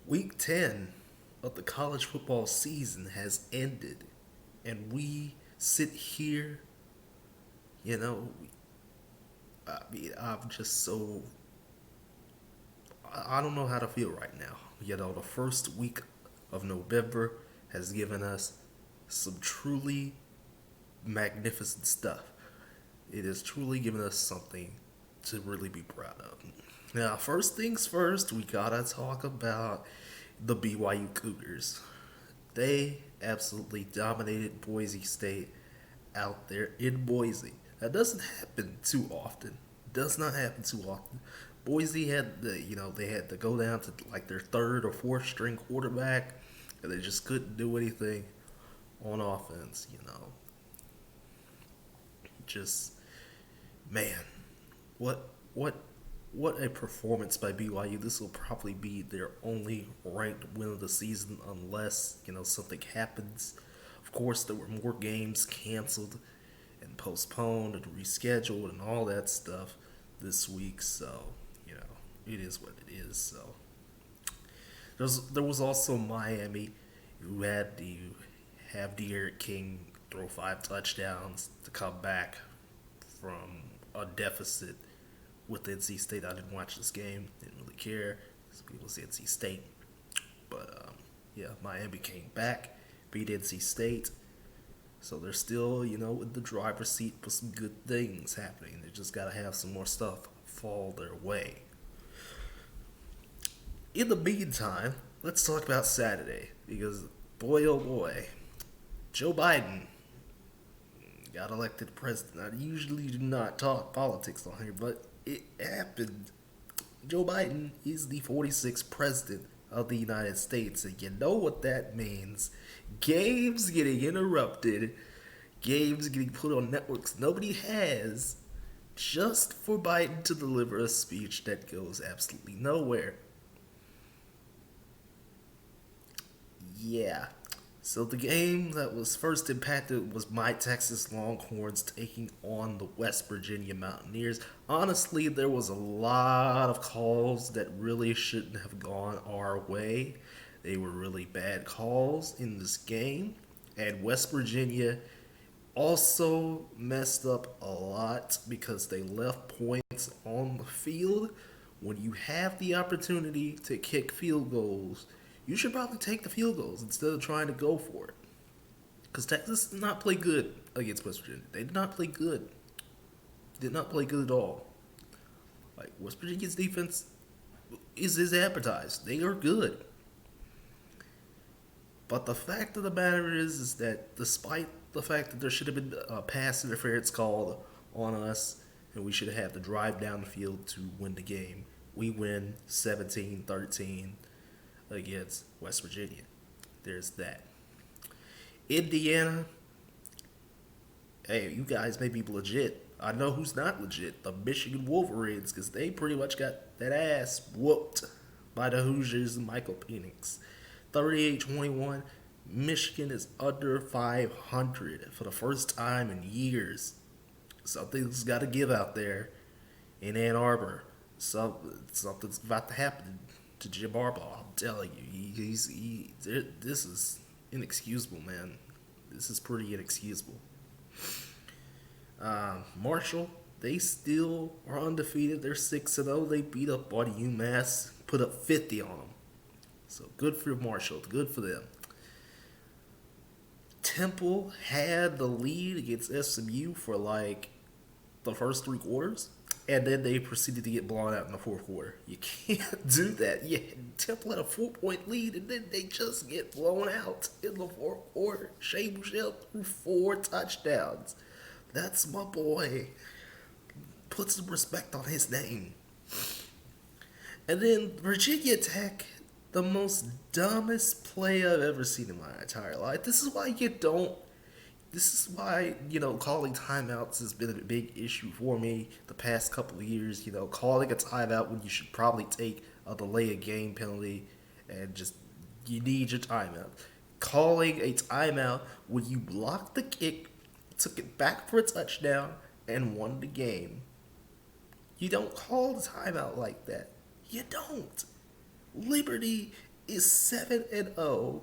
Week 10 of the college football season has ended, and we sit here, you know, I'm just so. I don't know how to feel right now. The first week of November has given us some truly magnificent stuff. It has truly given us something to really be proud of. Now, first things first, we gotta talk about the BYU Cougars. They absolutely dominated Boise State out there in Boise. That doesn't happen too often. Does not happen too often. Boise had they had to go down to like their third or fourth string quarterback, and they just couldn't do anything on offense. Just man, what what what a performance by BYU. This will probably be their only ranked win of the season unless, something happens. Of course, there were more games canceled and postponed and rescheduled and all that stuff this week, so, it is what it is. So, there was also Miami who had to have De'Aaron King throw 5 touchdowns to come back from a deficit with NC State. I didn't watch this game, didn't really care. It was NC State. But, yeah, Miami came back, beat NC State. So they're still, in the driver's seat for some good things happening. They just got to have some more stuff fall their way. In the meantime, let's talk about Saturday. Because, boy oh boy, Joe Biden got elected president. I usually do not talk politics on here, but it happened. Joe Biden is the 46th president of the United States, and you know what that means. Games getting interrupted, games getting put on networks nobody has, just for Biden to deliver a speech that goes absolutely nowhere. Yeah. So the game that was first impacted was my Texas Longhorns taking on the West Virginia Mountaineers. Honestly, there was a lot of calls that really shouldn't have gone our way. They were really bad calls in this game. And West Virginia also messed up a lot because they left points on the field. When you have the opportunity to kick field goals, you should probably take the field goals instead of trying to go for it. Because Texas did not play good against West Virginia. They did not play good. Did not play good at all. Like, West Virginia's defense is as advertised. They are good. But the fact of the matter is that despite the fact that there should have been a pass interference called on us, and we should have had to drive down the field to win the game, we win 17-13 against West Virginia. There's that. Indiana, hey, you guys may be legit. I know who's not legit. The Michigan Wolverines, because they pretty much got that ass whooped by the Hoosiers and Michael Penix. 38-21. Michigan is under 500 for the first time in years. Something's got to give out there in Ann Arbor. Something's about to happen to Jim Harbaugh. I'm telling you, this is inexcusable, man. This is pretty inexcusable. Marshall, they still are undefeated. They're 6-0. They beat up on UMass, put up 50 on them. So good for Marshall. Good for them. Temple had the lead against SMU for like the first 3 quarters, and then they proceeded to get blown out in the fourth quarter. You can't do that. Yeah, Temple had a 4-point lead, and then they just get blown out in the fourth quarter. Shea Bouchel threw 4 touchdowns. That's my boy. Put some respect on his name. And then Virginia Tech, the most dumbest play I've ever seen in my entire life. This is why calling timeouts has been a big issue for me the past couple of years. Calling a timeout when you should probably take a delay of game penalty and just, you need your timeout. Calling a timeout when you blocked the kick, took it back for a touchdown, and won the game. You don't call the timeout like that. You don't. Liberty is 7-0,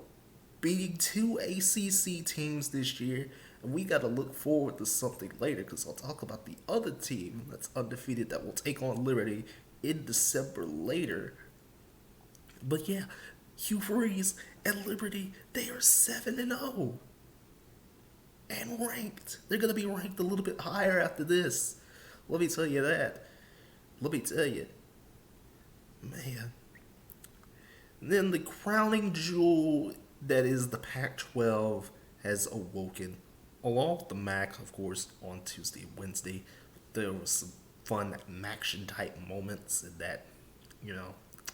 beating two ACC teams this year. And we got to look forward to something later because I'll talk about the other team that's undefeated that will take on Liberty in December later. But yeah, Wolverines and Liberty, they are 7-0 and ranked. They're going to be ranked a little bit higher after this. Let me tell you that. Let me tell you. Man. Then the crowning jewel that is the Pac 12 has awoken. Along with the MAC, of course, on Tuesday and Wednesday, there was some fun action type moments in that,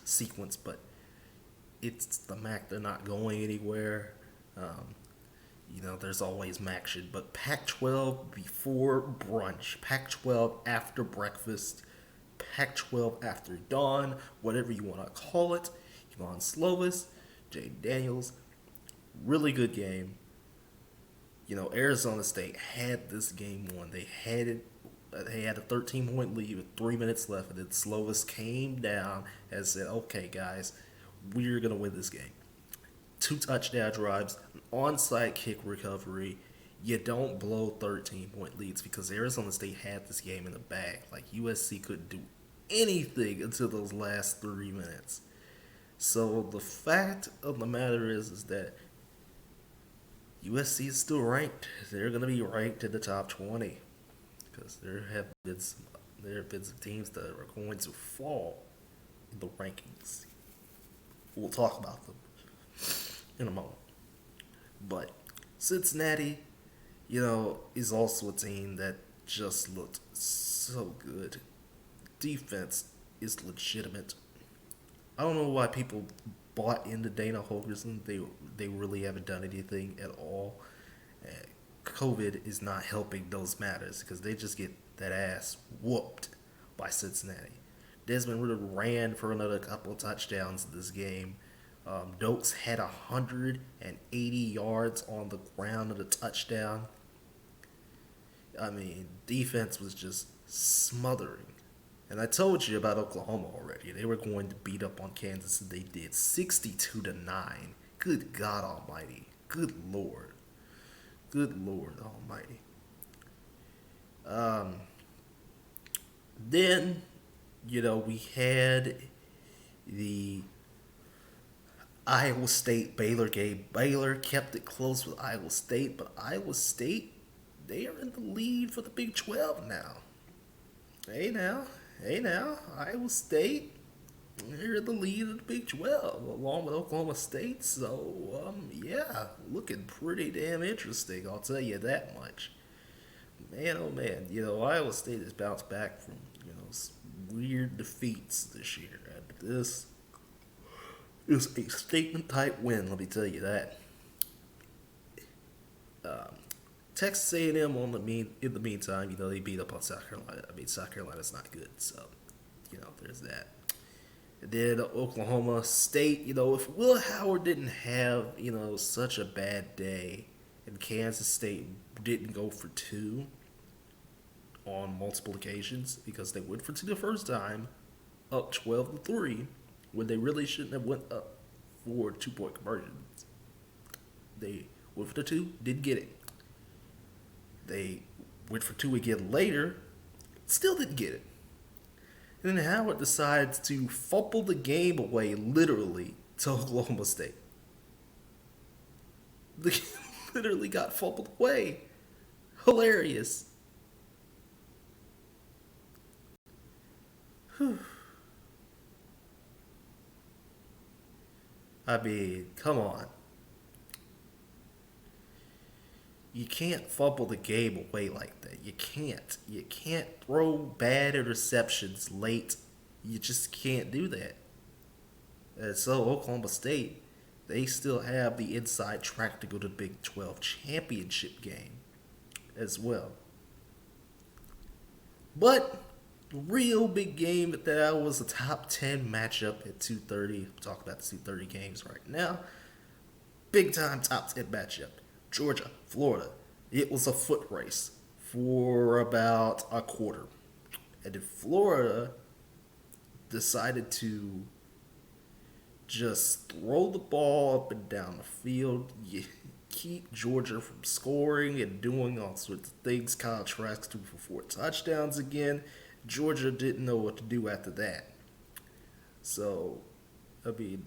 sequence, but it's the MAC. They're not going anywhere. There's always Maction, but Pac 12 before brunch, Pac 12 after breakfast, Pac 12 after dawn, whatever you want to call it. Yvonne Slovis, Jay Daniels, really good game. Arizona State had this game won. They had it. They had a 13-point lead with 3 minutes left, and then Slovis came down and said, "Okay, guys, we're gonna win this game." 2 touchdown drives, an onside kick recovery. You don't blow 13-point leads because Arizona State had this game in the bag. Like USC couldn't do anything until those last 3 minutes. So the fact of the matter is that USC is still ranked. They're going to be ranked in the top 20 because there have been some teams that are going to fall in the rankings. We'll talk about them in a moment. But Cincinnati, is also a team that just looked so good. Defense is legitimate. I don't know why people bought into Dana Holgerson. They really haven't done anything at all. COVID is not helping those matters because they just get that ass whooped by Cincinnati. Desmond Ridder ran for another couple of touchdowns in this game. Dokes had 180 yards on the ground of the touchdown. I mean, defense was just smothering. And I told you about Oklahoma already. They were going to beat up on Kansas, and they did 62-9. Good God Almighty. Good Lord. Good Lord Almighty. Then, we had the Iowa State Baylor game. Baylor kept it close with Iowa State, but Iowa State, they are in the lead for the Big 12 now. Hey now, Iowa State, they're in the lead of the Big 12 along with Oklahoma State. So, yeah, looking pretty damn interesting, I'll tell you that much. Man, oh man, Iowa State has bounced back from, weird defeats this year. And this is a statement type win, let me tell you that. Texas A&M in the meantime, they beat up on South Carolina. I mean, South Carolina's not good, so there's that. And then Oklahoma State, if Will Howard didn't have such a bad day, and Kansas State didn't go for 2 on multiple occasions because they went for 2 the first time, up 12-3, when they really shouldn't have went up for 2-point conversions. They went for the 2, didn't get it. They went for 2 again later, still didn't get it. And then Howard decides to fumble the game away, literally, to Oklahoma State. They literally got fumbled away. Hilarious. Whew. I mean, come on. You can't fumble the game away like that. You can't. You can't throw bad interceptions late. You just can't do that. And so Oklahoma State, they still have the inside track to go to the Big 12 championship game as well. But the real big game that was a top 10 matchup at 2:30. We'll talk about the 2:30 games right now. Big time top 10 matchup. Georgia, Florida. It was a foot race for about a quarter. And then Florida decided to just throw the ball up and down the field. You keep Georgia from scoring and doing all sorts of things. Kyle Trask threw for 4 touchdowns again. Georgia didn't know what to do after that. So, I mean,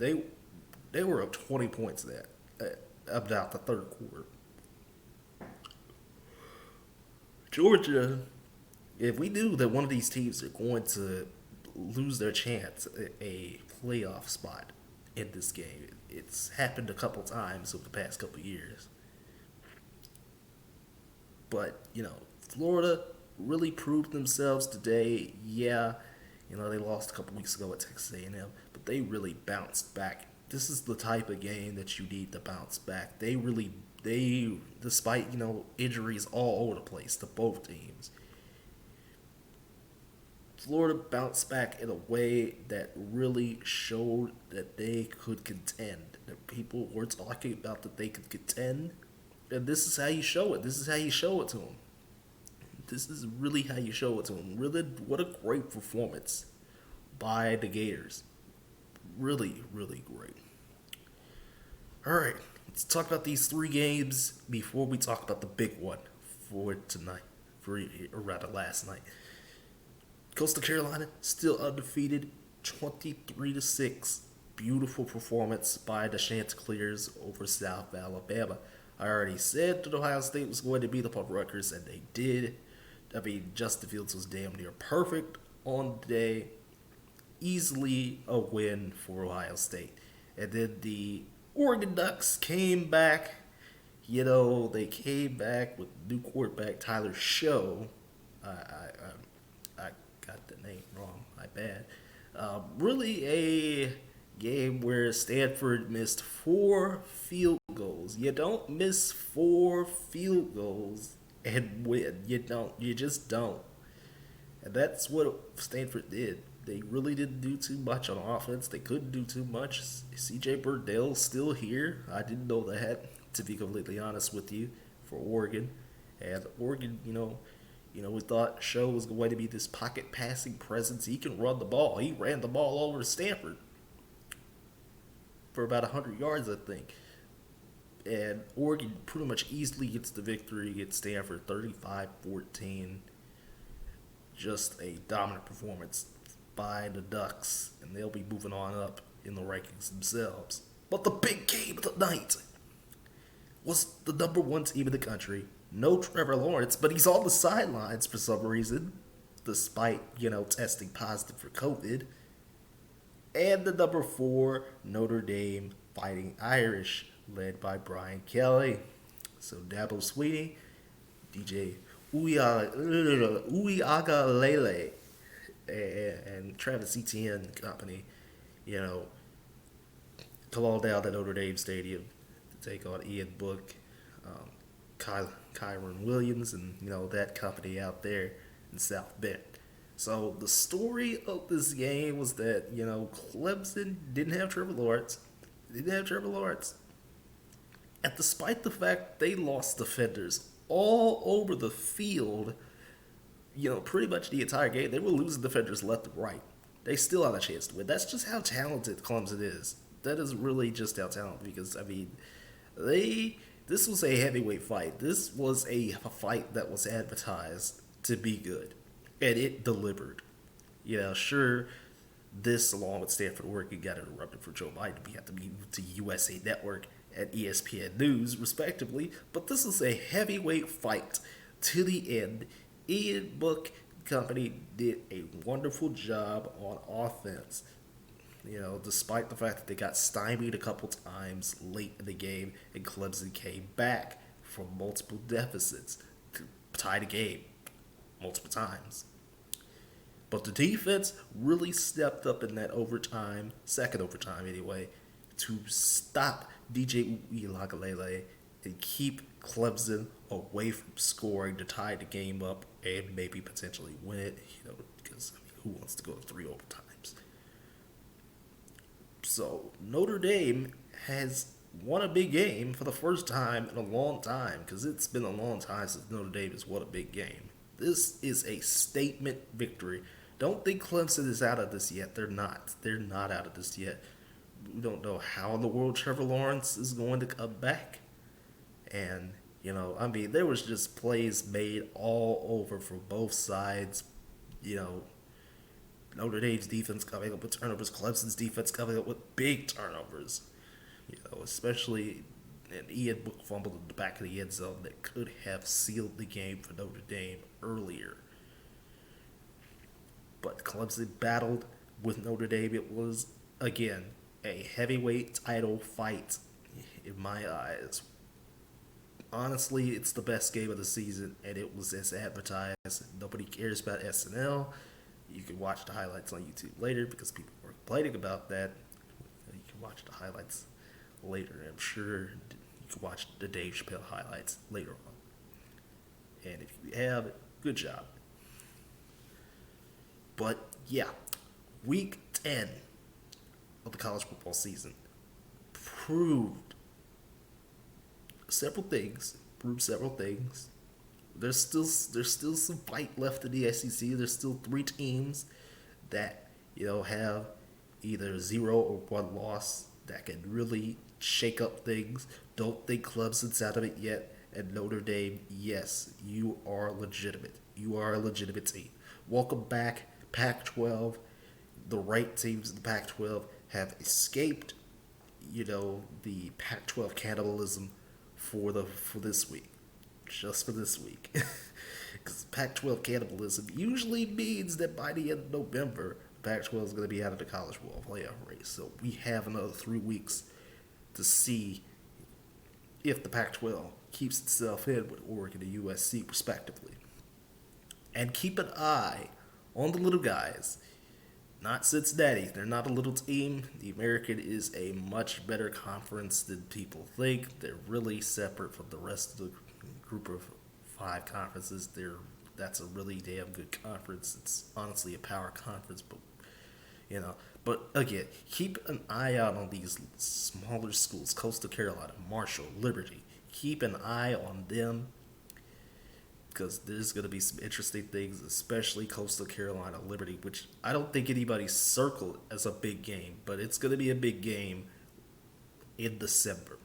they were up 20 points that about the third quarter. Georgia, if we knew that one of these teams are going to lose their chance at a playoff spot in this game, it's happened a couple times over the past couple years. But, Florida really proved themselves today. Yeah, they lost a couple weeks ago at Texas A&M, but they really bounced back. This is the type of game that you need to bounce back. Despite, injuries all over the place to both teams, Florida bounced back in a way that really showed that they could contend. That people were talking about that they could contend, and this is how you show it. This is how you show it to them. This is really how you show it to them. Really, what a great performance by the Gators. Really, really great. All right, let's talk about these 3 games before we talk about the big one for tonight, or rather last night. Coastal Carolina still undefeated, 23-6. Beautiful performance by the Chanticleers over South Alabama. I already said that Ohio State was going to beat up on Rutgers, and they did. I mean, Justin Fields was damn near perfect on the day. Easily a win for Ohio State. And then the Oregon Ducks came back. They came back with new quarterback Tyler Show. I got the name wrong. My bad. Really a game where Stanford missed 4 field goals. You don't miss 4 field goals and win. You just don't. And that's what Stanford did. They really didn't do too much on offense. They couldn't do too much. CJ Burdell's still here. I didn't know that, to be completely honest with you, for Oregon. And Oregon, we thought Show was going to be this pocket passing presence. He can run the ball. He ran the ball over Stanford for about 100 yards, I think. And Oregon pretty much easily gets the victory against Stanford, 35-14. Just a dominant performance by the Ducks, and they'll be moving on up in the rankings themselves. But the big game of the night was the number 1 team in the country. No Trevor Lawrence, but he's on the sidelines for some reason, despite, testing positive for COVID. And the number 4, Notre Dame Fighting Irish, led by Brian Kelly. So Dabo Sweeney, DJ Uiaga Lele, and Travis Etienne company, called down to Notre Dame Stadium to take on Ian Book, Kyron Williams, and that company out there in South Bend. So the story of this game was that Clemson didn't have Trevor Lawrence, and despite the fact they lost defenders all over the field, pretty much the entire game, they were losing defenders left and right. They still had a chance to win. That's just how talented Clemson is. That is really just how talented, because, this was a heavyweight fight. This was a fight that was advertised to be good, and it delivered. Sure, this, along with Stanford Oregon, got interrupted for Joe Biden to have to move to USA Network and ESPN News, respectively, but this is a heavyweight fight to the end. Ian Book Company did a wonderful job on offense. Despite the fact that they got stymied a couple times late in the game, and Clemson came back from multiple deficits to tie the game multiple times. But the defense really stepped up in that overtime, second overtime anyway, to stop DJ Uiagalelei and keep Clemson away from scoring to tie the game up and maybe potentially win it, because who wants to go 3 overtimes? So Notre Dame has won a big game for the first time in a long time, because it's been a long time since Notre Dame has won a big game. This is a statement victory. Don't think Clemson is out of this yet. They're not. They're not out of this yet. We don't know how in the world Trevor Lawrence is going to come back. And, I mean, there was just plays made all over for both sides. You know, Notre Dame's defense coming up with turnovers, Clemson's defense coming up with big turnovers. Especially an Ian Book fumble in the back of the end zone that could have sealed the game for Notre Dame earlier. But Clemson battled with Notre Dame. It was, again, a heavyweight title fight in my eyes. Honestly, it's the best game of the season, and it was as advertised. Nobody cares about SNL. You can watch the highlights on YouTube later because people were complaining about that. You can watch the highlights later. I'm sure you can watch the Dave Chappelle highlights later on. And if you have, good job. But yeah, week 10 of the college football season proved several things. There's still some fight left in the SEC. There's still 3 teams that have either 0 or 1 loss that can really shake up things. Don't think Clemson's out of it yet. And Notre Dame, yes, you are legitimate. You are a legitimate team. Welcome back, Pac-12. The right teams in the Pac-12 have escaped, the Pac-12 cannibalism for this week. Just for this week. Because Pac-12 cannibalism usually means that by the end of November, Pac-12 is going to be out of the college football playoff race. So we have another 3 weeks to see if the Pac-12 keeps itself in with Oregon and USC respectively. And keep an eye on the little guys. Not Cincinnati. They're not a little team. The American is a much better conference than people think. They're really separate from the rest of the group of 5 conferences. That's a really damn good conference. It's honestly a power conference, but again, keep an eye out on these smaller schools, Coastal Carolina, Marshall, Liberty. Keep an eye on them because there's going to be some interesting things, especially Coastal Carolina, Liberty, which I don't think anybody circled as a big game, but it's going to be a big game in December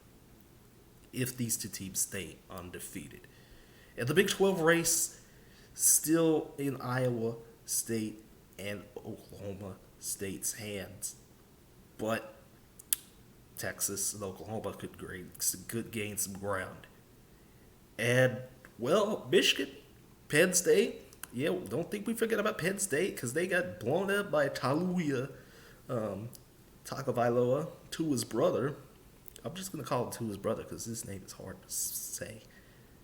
if these 2 teams stay undefeated. And the Big 12 race still in Iowa State and Oklahoma State's hands. But Texas and Oklahoma could gain some ground. And, Michigan, Penn State, don't think we forget about Penn State because they got blown up by Taluia Tagovailoa, Tua's brother. I'm just going to call him Tua's brother because his name is hard to say.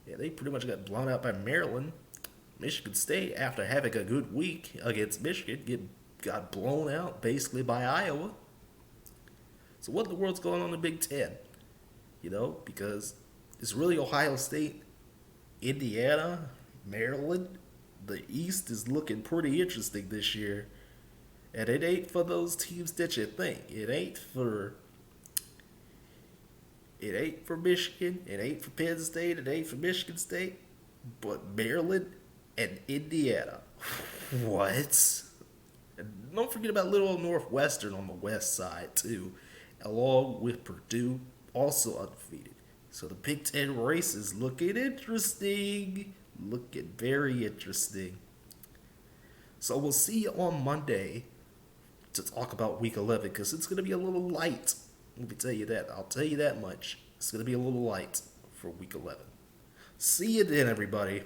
Yeah, they pretty much got blown out by Maryland. Michigan State, after having a good week against Michigan, got blown out basically by Iowa. So what in the world's going on in the Big Ten? Because it's really Ohio State, Indiana, Maryland. The East is looking pretty interesting this year. And it ain't for those teams that you think. It ain't for Michigan. It ain't for Penn State. It ain't for Michigan State. But Maryland and Indiana. What? And don't forget about Little Northwestern on the west side, too. Along with Purdue, also undefeated. So the Big Ten race is looking interesting. Looking very interesting. So we'll see you on Monday to talk about Week 11 because it's going to be a little light. Let me tell you that. I'll tell you that much. It's going to be a little light for Week 11. See you then, everybody.